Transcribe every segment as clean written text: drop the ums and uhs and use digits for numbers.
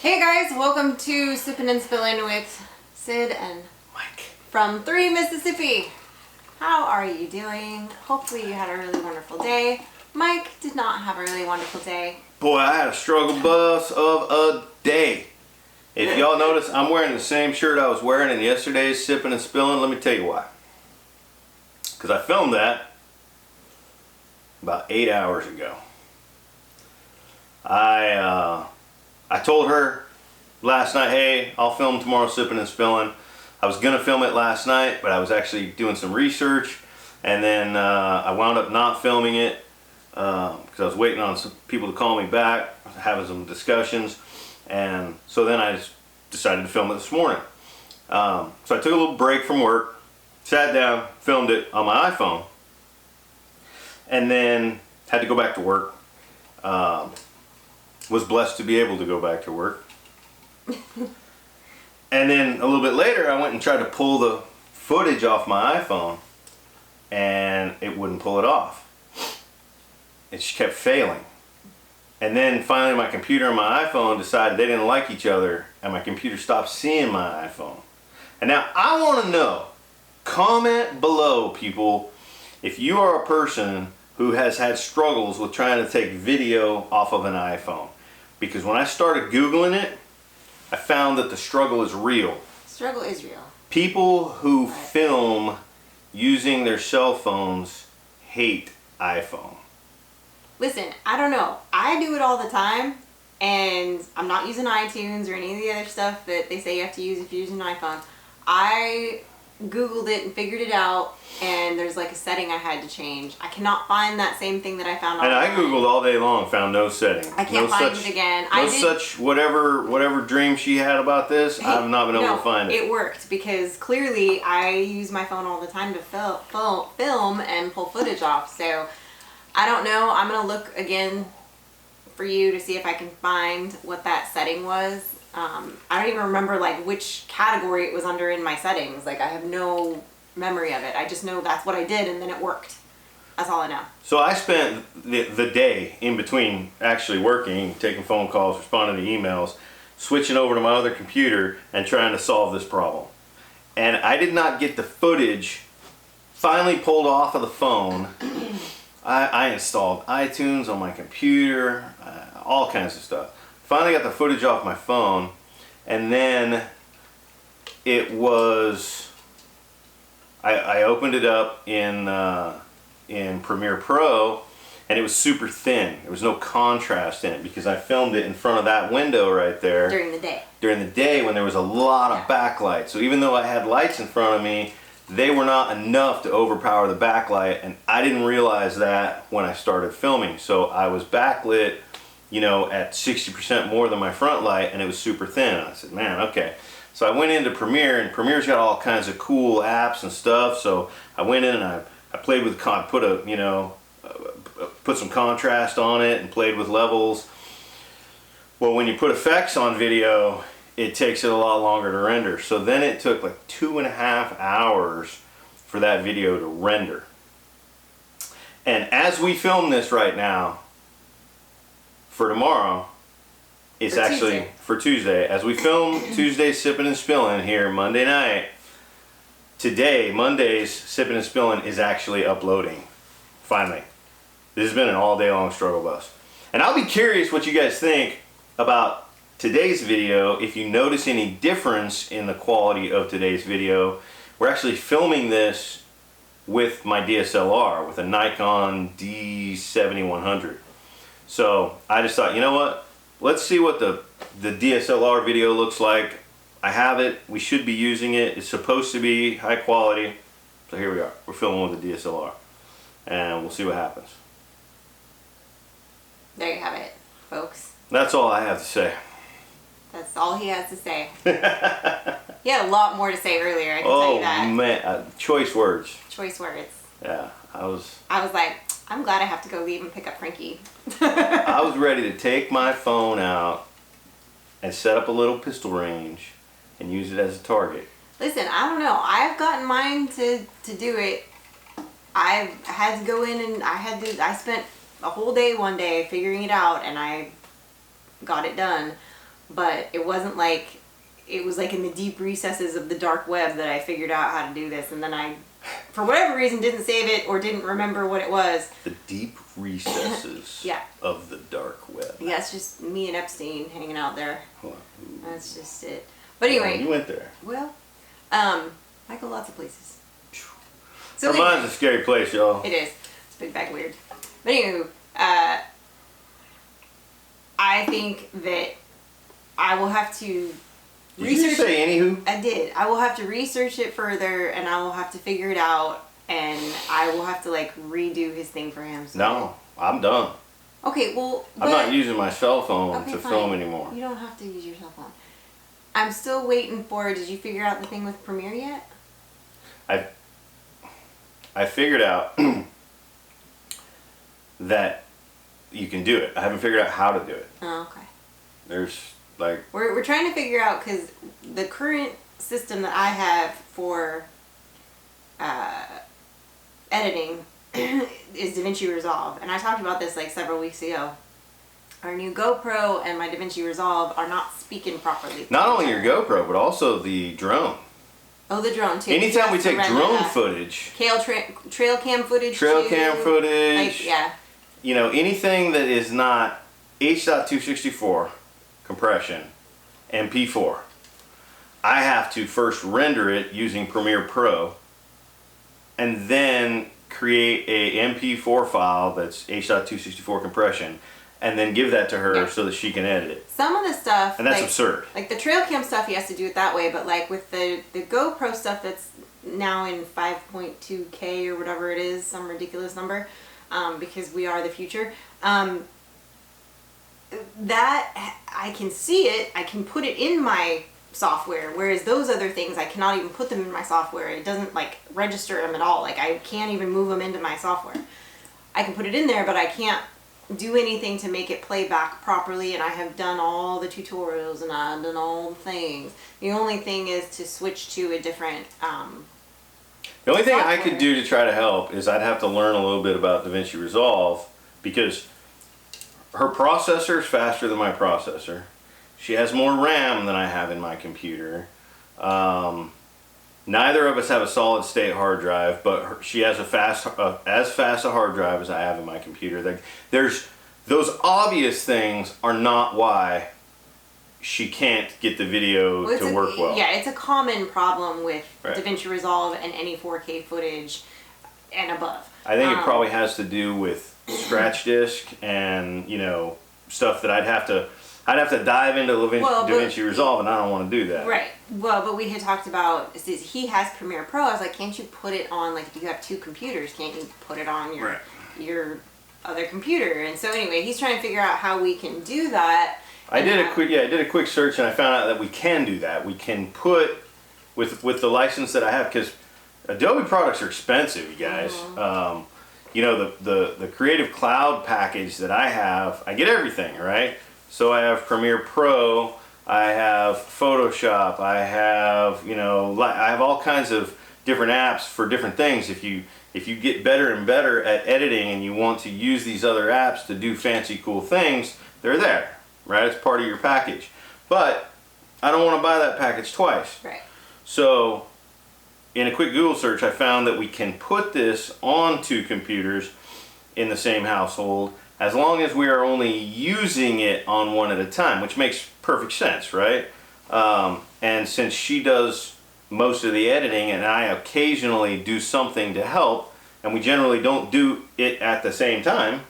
Hey guys, welcome to Sippin Spillin with Sid and Mike from 3 Mississippi. How are you doing? Hopefully you had a really wonderful day. Mike did not have a really wonderful day. Boy, I had a struggle bus of a day. If y'all notice, I'm wearing the same shirt I was wearing in yesterday's Sippin' and Spillin'. Let me tell you why. Because I filmed that about 8 hours ago. I told her last night, hey, I'll film tomorrow Sippin' and Spillin'. I was going to film it last night, but I was actually doing some research. And then I wound up not filming it because I was waiting on some people to call me back, having some discussions. And so then I just decided to film it this morning. So I took a little break from work, sat down, filmed it on my iPhone, and then had to go back to work. Was blessed to be able to go back to work. And then a little bit later I went and tried to pull the footage off my iPhone and it wouldn't pull it off. It just kept failing. And then finally my computer and my iPhone decided they didn't like each other and my computer stopped seeing my iPhone. And now I want to know, comment below people, if you are a person who has had struggles with trying to take video off of an iPhone. Because when I started Googling it, I found that the struggle is real. Struggle is real. People who film using their cell phones hate iPhone. Listen, I don't know. I do it all the time, and I'm not using iTunes or any of the other stuff that they say you have to use if you're using an iPhone. I Googled it and figured it out, and there's like a setting I had to change. I cannot find that same thing that I found online. And I Googled all day long, found no setting. I can't find it again. Such whatever dream she had about this, I've not been able to find it. It worked because clearly I use my phone all the time to film and pull footage off. So I don't know. I'm gonna look again for you to see if I can find what that setting was. I don't even remember like which category it was under in my settings. Like I have no memory of it. I just know that's what I did and then it worked. That's all I know. So I spent the day in between actually working, taking phone calls, responding to emails, switching over to my other computer and trying to solve this problem. And I did not get the footage finally pulled off of the phone. I installed iTunes on my computer, all kinds of stuff. Finally got the footage off my phone, and then it was, I opened it up in Premiere Pro, and it was super thin. There was no contrast in it because I filmed it in front of that window right there. During the day. During the day when there was a lot of backlight. So even though I had lights in front of me, they were not enough to overpower the backlight, and I didn't realize that when I started filming. So I was backlit, you know, at 60% more than my front light, and it was super thin. And I said, man, okay. So I went into Premiere, and Premiere's got all kinds of cool apps and stuff. So I went in and I played with, put some contrast on it and played with levels. Well, when you put effects on video, it takes it a lot longer to render. So then it took like 2.5 hours for that video to render. And as we film this right now, for tomorrow, it's actually for Tuesday. As we film Tuesday Sippin' and Spillin' here Monday night, today, Monday's Sippin' and Spillin' is actually uploading. Finally. This has been an all day long struggle bus. And I'll be curious what you guys think about today's video. If you notice any difference in the quality of today's video, we're actually filming this with my DSLR, with a Nikon D7100. So I just thought, you know what? Let's see what the DSLR video looks like. I have it. We should be using it. It's supposed to be high quality. So here we are. We're filming with the DSLR. And we'll see what happens. There you have it, folks. That's all I have to say. That's all he has to say. He had a lot more to say earlier, I can tell you that. Oh man, choice words. Choice words. Yeah, I was like, I'm glad I have to go leave and pick up Frankie. I was ready to take my phone out and set up a little pistol range and use it as a target. Listen, I don't know. I've gotten mine to do it. I had to go in and I spent a whole day one day figuring it out, and I got it done. but it wasn't like, it was like in the deep recesses of the dark web that I figured out how to do this, and then I, for whatever reason, didn't save it or didn't remember what it was. The deep recesses Yeah. of the dark web. Yeah, it's just me and Epstein hanging out there. Huh. That's just it. But anyway. You went there. Well, I go lots of places. So Vermont's a scary place, y'all. It is. It's big, bag, weird. But anywho, I think that I will have to Did you say anywho? I did. I will have to research it further, and I will have to figure it out, and I will have to like redo his thing for him. So. No, I'm done. Okay, well. I'm not using my cell phone to fine. film anymore. You don't have to use your cell phone. I'm still waiting for. Did you figure out the thing with Premiere yet? I figured out that you can do it. I haven't figured out how to do it. Oh, okay. There's like... We're trying to figure out, because the current system that I have for editing is DaVinci Resolve. And I talked about this like several weeks ago. Our new GoPro and my DaVinci Resolve are not speaking properly. Not only your GoPro, but also the drone. Oh, the drone too. Anytime we take drone footage, trail cam footage, footage, yeah. You know, anything that is not H.264 compression, MP4, I have to first render it using Premiere Pro, and then create a MP4 file that's H.264 compression, and then give that to her so that she can edit it. Some of the stuff, and that's absurd. Like the trail cam stuff, he has to do it that way, but like with the GoPro stuff that's now in 5.2K or whatever it is, some ridiculous number, because we are the future, that I can see it, I can put it in my software, whereas those other things I cannot even put them in my software. It doesn't like register them at all. Like I can't even move them into my software. I can put it in there, but I can't do anything to make it play back properly, and I have done all the tutorials and I've done all the things. The only thing is to switch to a different the only thing software. I could do to try to help is I'd have to learn a little bit about DaVinci Resolve, because her processor is faster than my processor. She has more RAM than I have in my computer. Neither of us have a solid state hard drive, but she has as fast a hard drive as I have in my computer. There's those obvious things are not why she can't get the video to work well. Yeah, it's a common problem with Right. DaVinci Resolve and any 4K footage and above. I think it probably has to do with scratch disk and, you know, stuff that I'd have to dive into DaVinci Resolve, and I don't want to do that. Right. Well, but we had talked about, he has Premiere Pro. I was like, can't you put it on, like, if you have two computers, can't you put it on your other computer? And so anyway, he's trying to figure out how we can do that. I did a quick search, and I found out that we can do that. We can put with the license that I have, because Adobe products are expensive, you guys. Mm-hmm. You know, the Creative Cloud package that I have, I get everything, right? So I have Premiere Pro, I have Photoshop, I have, you know, I have all kinds of different apps for different things. If you get better and better at editing and you want to use these other apps to do fancy cool things, they're there, right? It's part of your package. But I don't want to buy that package twice. Right. So in a quick Google search, I found that we can put this on two computers in the same household, as long as we are only using it on one at a time, which makes perfect sense, right? And since she does most of the editing and I occasionally do something to help, and we generally don't do it at the same time,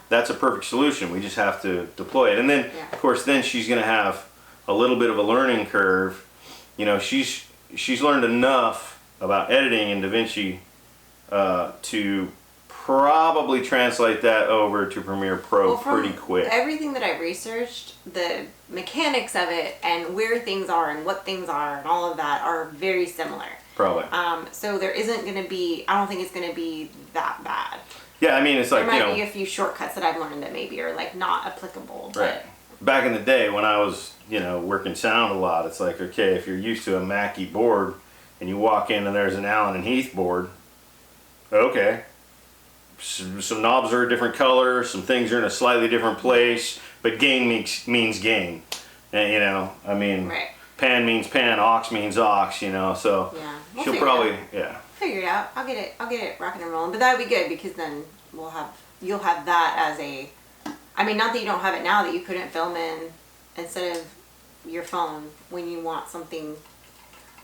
that's a perfect solution. We just have to deploy it. And then, of course, then she's going to have a little bit of a learning curve. You know, she's learned enough about editing in DaVinci to probably translate that over to Premiere Pro pretty quick. Everything that I've researched, the mechanics of it and where things are and what things are and all of that are very similar. Probably. So there isn't going to be, I don't think it's going to be that bad. Yeah, I mean, it's like, there might be a few shortcuts that I've learned that maybe are like not applicable. Right. Back in the day when I was, you know, working sound a lot, it's like, okay, if you're used to a Mackie board and you walk in and there's an Allen and Heath board, okay. Some knobs are a different color, some things are in a slightly different place, but gain means gain. And, you know, I mean, right. pan means pan, aux means aux, you know, so Yeah. she'll probably, yeah. Figure it out. I'll get it rocking and rolling. But that would be good because then you'll have that as a, I mean, not that you don't have it now that you couldn't film in instead of your phone when you want something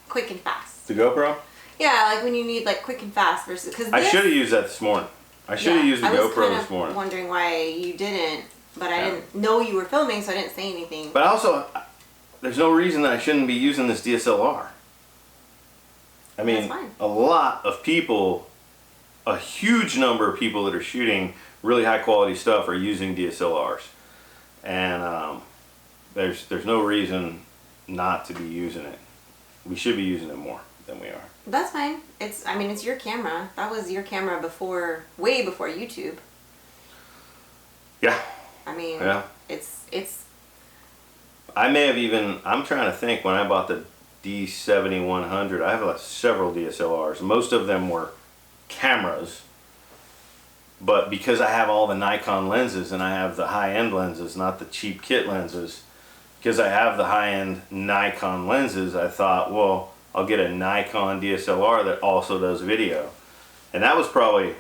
quick and fast. The GoPro? Yeah, like when you need like quick and fast versus, because I should have used that this morning. I should have used the GoPro this morning. Wondering why you didn't, but I didn't know you were filming, so I didn't say anything. But also, there's no reason that I shouldn't be using this DSLR. I mean, a lot of people, a huge number of people that are shooting really high quality stuff are using DSLRs, and there's no reason not to be using it. We should be using it more than we are. That's fine. I mean, it's your camera. That was your camera way before YouTube. Yeah. I mean, yeah. It's. I may have even, I'm trying to think, when I bought the D7100, I have several DSLRs. Most of them were cameras, but because I have all the Nikon lenses and I have the high-end lenses, not the cheap kit lenses, because I have the high-end Nikon lenses, I thought, well, I'll get a Nikon DSLR that also does video. And that was probably,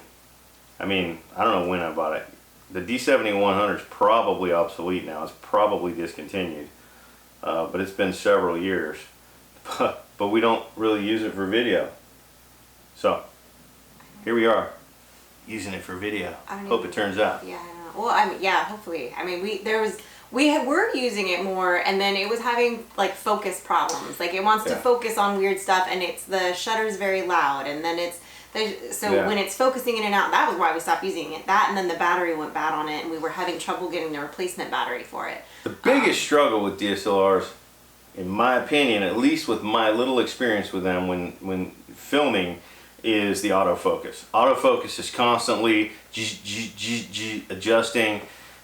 I mean, I don't know when I bought it. The D7100 is probably obsolete now. It's probably discontinued. But it's been several years. But we don't really use it for video. So, here we are, using it for video. Hope it turns out. Yeah, I don't know. Well, I mean, yeah, hopefully. I mean, we were using it more, and then it was having like focus problems. Like it wants to focus on weird stuff, and the shutter's very loud, and then when it's focusing in and out, that was why we stopped using it. That, and then the battery went bad on it, and we were having trouble getting the replacement battery for it. The biggest struggle with DSLRs, in my opinion, at least with my little experience with them when filming, is the autofocus. Autofocus is constantly adjusting,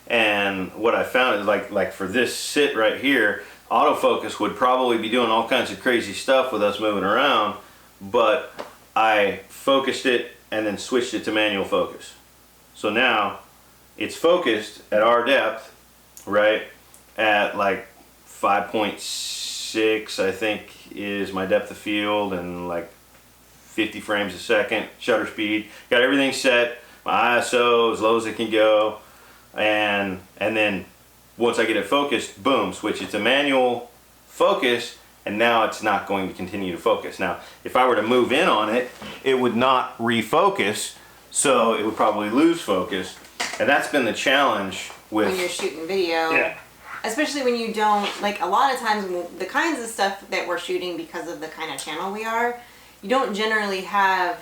and what I found is like for this sit right here, autofocus would probably be doing all kinds of crazy stuff with us moving around, but I focused it and then switched it to manual focus. So now it's focused at our depth, right, at like 5.6 I think is my depth of field, and like 50 frames a second shutter speed. Got everything set, my ISO as low as it can go, and then once I get it focused, boom, switch it to manual focus, and now it's not going to continue to focus. Now, if I were to move in on it, it would not refocus, so it would probably lose focus, and that's been the challenge with when you're shooting video. Yeah. Especially when you don't, like a lot of times the kinds of stuff that we're shooting because of the kind of channel we are, you don't generally have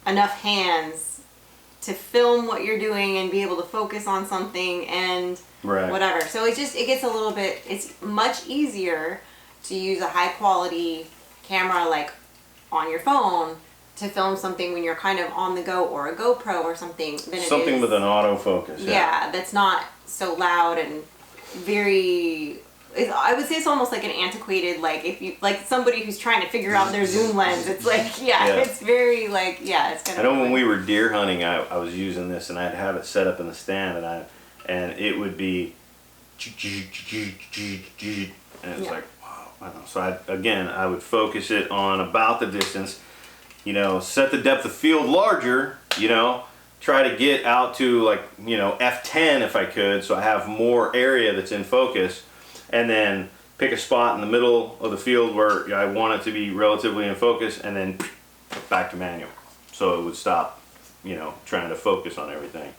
enough hands to film what you're doing and be able to focus on something and whatever. So it gets a little bit, it's much easier to use a high quality camera like on your phone to film something when you're kind of on the go, or a GoPro or something, than something with an autofocus. Yeah, that's not so loud and very, I would say it's almost like an antiquated, like if you, like somebody who's trying to figure out their zoom lens, it's like, it's very like, it's kind of. I know when we were deer hunting, I was using this, and I'd have it set up in the stand, and it would be, and it's like, wow, I don't know. So I would focus it on about the distance, you know, set the depth of field larger, you know, try to get out to like, you know, F10 if I could, so I have more area that's in focus, and then pick a spot in the middle of the field where I want it to be relatively in focus, and then back to manual, so it would stop, you know, trying to focus on everything.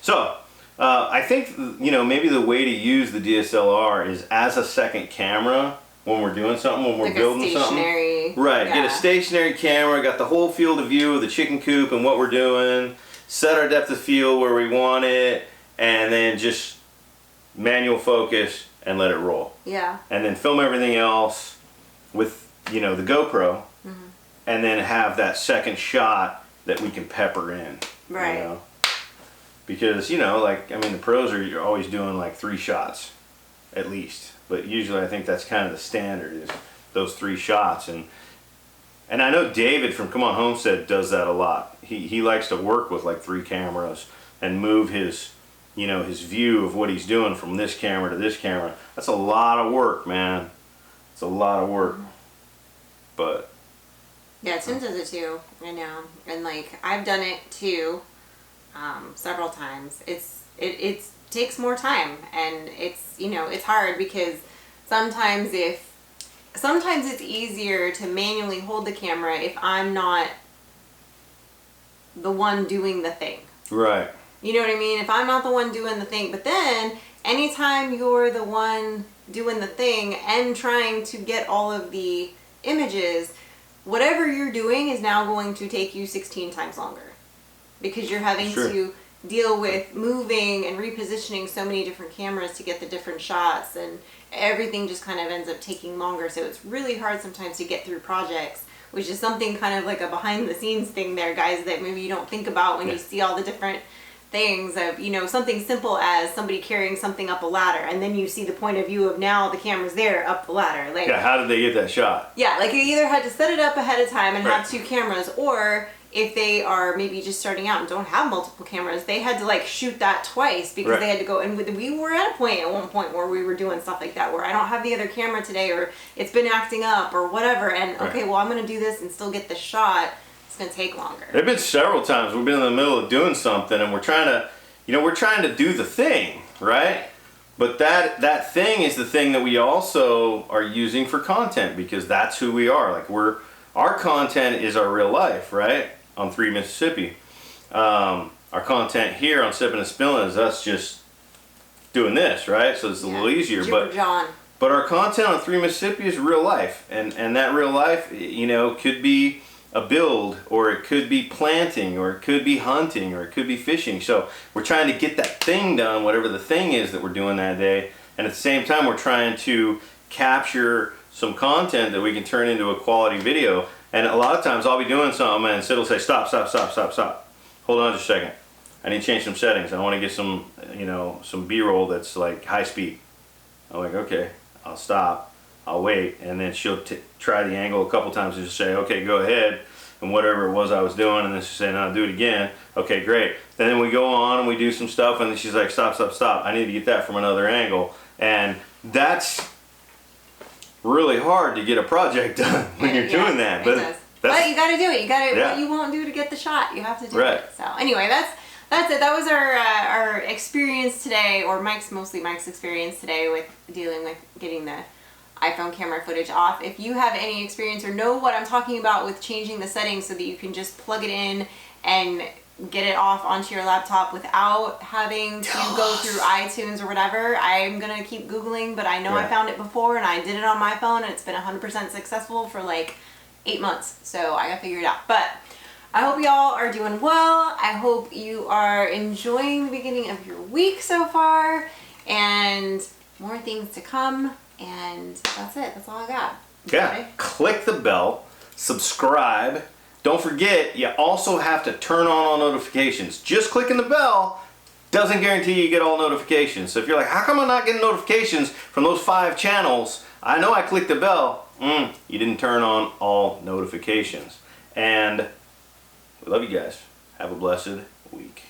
So I think, you know, maybe the way to use the DSLR is as a second camera when we're doing something, when we're like building something. Right, get a stationary camera, got the whole field of view of the chicken coop and what we're doing, set our depth of field where we want it, and then just manual focus and let it roll. Yeah. And then film everything else with, you know, the GoPro, and then have that second shot that we can pepper in. Right. You know? Because, you know, like, I mean, the pros you're always doing like 3 shots at least. But usually I think that's kind of the standard, is those 3 shots. And I know David from Come On Homestead does that a lot. He likes to work with like 3 cameras and move his you know, his view of what he's doing from this camera to this camera. That's a lot of work, man. It's a lot of work. But yeah, Tim does it too. I know, and like I've done it too, several times. It takes more time, and it's, you know, it's hard because sometimes it's easier to manually hold the camera if I'm not the one doing the thing. right. You know what I mean? If I'm not the one doing the thing, but then anytime you're the one doing the thing and trying to get all of the images, whatever you're doing is now going to take you 16 times longer because you're having to deal with moving and repositioning so many different cameras to get the different shots, and everything just kind of ends up taking longer. So it's really hard sometimes to get through projects, which is something kind of like a behind the scenes thing there, guys, that maybe you don't think about when you see all the different things of, you know, something simple as somebody carrying something up a ladder, and then you see the point of view of now the camera's there up the ladder. Like, yeah, how did they get that shot? Yeah, like you either had to set it up ahead of time and have two cameras, or if they are maybe just starting out and don't have multiple cameras, they had to like shoot that twice because they had to go. And we were at a point at one point where we were doing stuff like that, where I don't have the other camera today, or it's been acting up or whatever, and okay, well, I'm going to do this and still get the shot. It's going to take longer. There have been several times we've been in the middle of doing something and we're trying to, you know, we're trying to do the thing, right? But that thing is the thing that we also are using for content, because that's who we are. Like, our content is our real life, right? On 3 Mississippi. Our content here on Sippin Spillin is us just doing this, right? So it's a little easier. But our content on 3 Mississippi is real life. And that real life, you know, could be a build, or it could be planting, or it could be hunting, or it could be fishing. So we're trying to get that thing done, whatever the thing is that we're doing that day. And at the same time, we're trying to capture some content that we can turn into a quality video. And a lot of times I'll be doing something and Syd will say, stop. Hold on just a second. I need to change some settings. I want to get some, you know, some B-roll that's like high speed. I'm like, okay, I'll stop. I'll wait, and then she'll try the angle a couple times and just say, okay, go ahead, and whatever it was I was doing, and then she'll say, no, do it again. Okay, great. And then we go on and we do some stuff, and then she's like, stop. I need to get that from another angle. And that's really hard to get a project done when you're doing that. But you got to do it. You got to. What you won't do to get the shot, you have to do it. So anyway, that's it. That was our experience today, or mostly Mike's experience today with dealing with getting the iPhone camera footage off. If you have any experience or know what I'm talking about with changing the settings so that you can just plug it in and get it off onto your laptop without having to go through iTunes or whatever, I'm gonna keep Googling, but I know I found it before and I did it on my phone and it's been 100% successful for like 8 months, so I gotta figure it out. But I hope y'all are doing well. I hope you are enjoying the beginning of your week so far, and more things to come. And that's it. That's all I got. Yeah. Okay. Click the bell. Subscribe. Don't forget, you also have to turn on all notifications. Just clicking the bell doesn't guarantee you get all notifications. So if you're like, how come I'm not getting notifications from those 5 channels? I know I clicked the bell. You didn't turn on all notifications. And we love you guys. Have a blessed week.